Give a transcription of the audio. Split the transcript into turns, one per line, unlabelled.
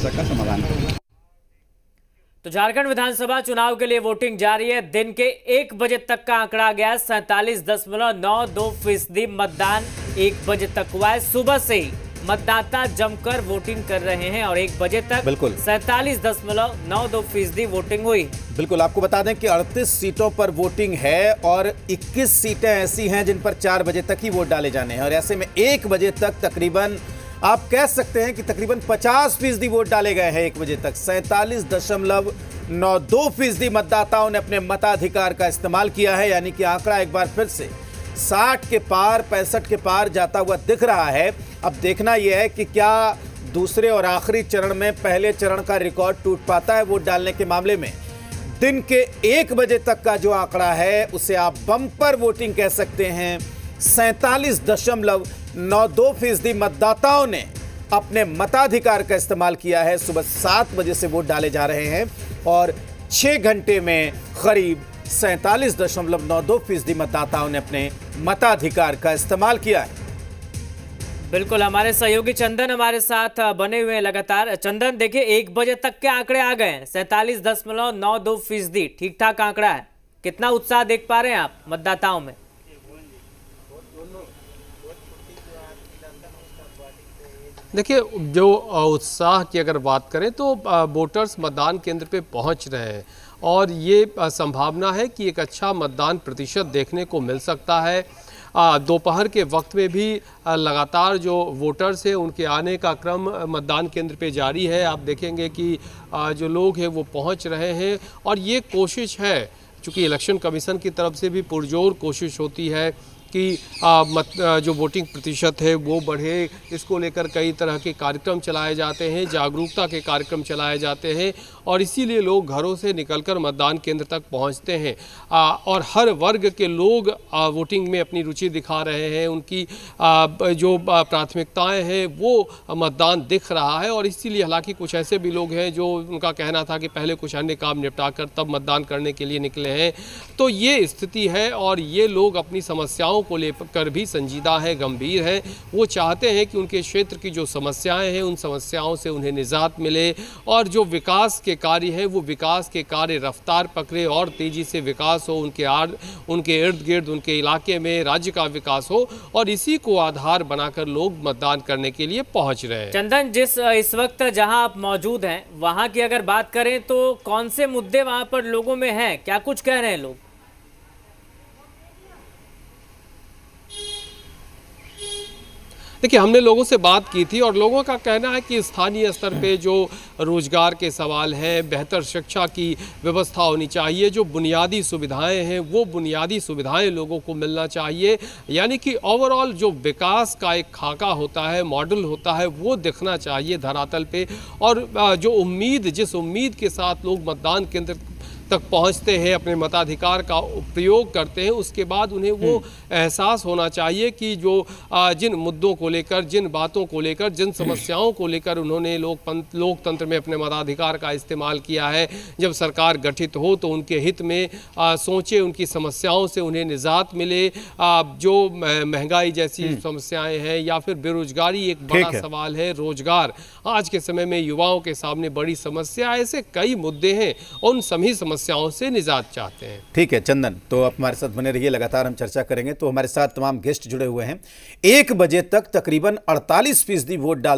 समस्या का समाधान करें।
तो झारखंड विधानसभा चुनाव के लिए वोटिंग जारी है। दिन के 1 बजे तक का आंकड़ा गया 47.92% मतदान 1 बजे तक हुआ है। सुबह से ही मतदाता जमकर वोटिंग कर रहे हैं और 1 बजे तक
बिल्कुल
47.92% वोटिंग हुई।
बिल्कुल, आपको बता दें कि 38 सीटों पर वोटिंग है और 21 सीटें ऐसी हैं जिन पर 4 बजे तक ही वोट डाले जाने हैं और ऐसे में 1 बजे तक तकरीबन आप कह सकते हैं कि तकरीबन 50% वोट डाले गए हैं। 1 बजे तक 47.92% मतदाताओं ने अपने मताधिकार का इस्तेमाल किया है, यानी कि आंकड़ा एक बार फिर से 60 के पार 65 के पार जाता हुआ दिख रहा है। अब देखना यह है कि क्या दूसरे और आखिरी चरण में पहले चरण का रिकॉर्ड टूट पाता है वोट डालने के मामले में। दिन के 1 बजे तक का जो आंकड़ा है उसे आप बम्पर वोटिंग कह सकते हैं। 47.92% मतदाताओं ने अपने मताधिकार का इस्तेमाल किया है। सुबह 7 बजे से वोट डाले जा रहे हैं और 6 घंटे में करीब 47.92% मतदाताओं ने अपने मताधिकार का इस्तेमाल किया है।
बिल्कुल, हमारे सहयोगी चंदन हमारे साथ बने हुए हैं लगातार। चंदन, देखिए 1 बजे तक के आंकड़े आ गए हैं। 47.92% ठीक ठाक आंकड़ा है। कितना उत्साह देख पा रहे हैं आप मतदाताओं में?
देखिए, जो उत्साह की अगर बात करें तो वोटर्स मतदान केंद्र पे पहुंच रहे हैं और ये संभावना है कि एक अच्छा मतदान प्रतिशत देखने को मिल सकता है। दोपहर के वक्त में भी लगातार जो वोटर्स हैं उनके आने का क्रम मतदान केंद्र पे जारी है। आप देखेंगे कि जो लोग हैं वो पहुंच रहे हैं और ये कोशिश है, चूँकि इलेक्शन कमीशन की तरफ से भी पुरजोर कोशिश होती है कि जो वोटिंग प्रतिशत है वो बढ़े। इसको लेकर कई तरह के कार्यक्रम चलाए जाते हैं, जागरूकता के कार्यक्रम चलाए जाते हैं और इसीलिए लोग घरों से निकलकर मतदान केंद्र तक पहुंचते हैं और हर वर्ग के लोग वोटिंग में अपनी रुचि दिखा रहे हैं। उनकी जो प्राथमिकताएं हैं वो मतदान दिख रहा है और इसीलिए हालांकि कुछ ऐसे भी लोग हैं जो उनका कहना था कि पहले कुछ अन्य काम निपटा कर तब मतदान करने के लिए निकले हैं। तो ये स्थिति है और ये लोग अपनी समस्याओं को लेकर भी संजीदा है, गंभीर है। वो चाहते हैं कि उनके क्षेत्र की जो समस्याएं हैं उन समस्याओं से उन्हें निजात मिले और जो विकास के कार्य हैं वो विकास के कार्य रफ्तार पकड़े और तेजी से विकास हो, उनके इर्द गिर्द उनके इलाके में राज्य का विकास हो और इसी को आधार बनाकर लोग मतदान करने के लिए पहुंच रहे हैं।
चंदन, इस वक्त जहां आप मौजूद हैं वहां की अगर बात करें तो कौन से मुद्दे वहां पर लोगों में हैं, क्या कुछ कह रहे हैं लोग?
देखिए, हमने लोगों से बात की थी और लोगों का कहना है कि स्थानीय स्तर पे जो रोजगार के सवाल हैं, बेहतर शिक्षा की व्यवस्था होनी चाहिए, जो बुनियादी सुविधाएं हैं वो बुनियादी सुविधाएं लोगों को मिलना चाहिए। यानी कि ओवरऑल जो विकास का एक खाका होता है, मॉडल होता है, वो दिखना चाहिए धरातल पे। और जिस उम्मीद के साथ लोग मतदान केंद्र तक पहुंचते हैं, अपने मताधिकार का प्रयोग करते हैं, उसके बाद उन्हें वो एहसास होना चाहिए कि जो जिन मुद्दों को लेकर, जिन बातों को लेकर, जिन समस्याओं को लेकर उन्होंने लोकतंत्र में अपने मताधिकार का इस्तेमाल किया है, जब सरकार गठित हो तो उनके हित में सोचे, उनकी समस्याओं से उन्हें निजात मिले। जो महंगाई जैसी समस्याएं हैं या फिर बेरोजगारी एक बड़ा सवाल है, रोजगार आज के समय में युवाओं के सामने बड़ी समस्या, ऐसे कई मुद्दे हैं, उन सभी समस्याओं से निजात चाहते हैं।
ठीक है चंदन, तो आप हमारे साथ बने रहिए, लगातार हम चर्चा करेंगे। तो हमारे साथ तमाम गेस्ट जुड़े हुए हैं। 1 बजे तक तकरीबन 48% वोट डाल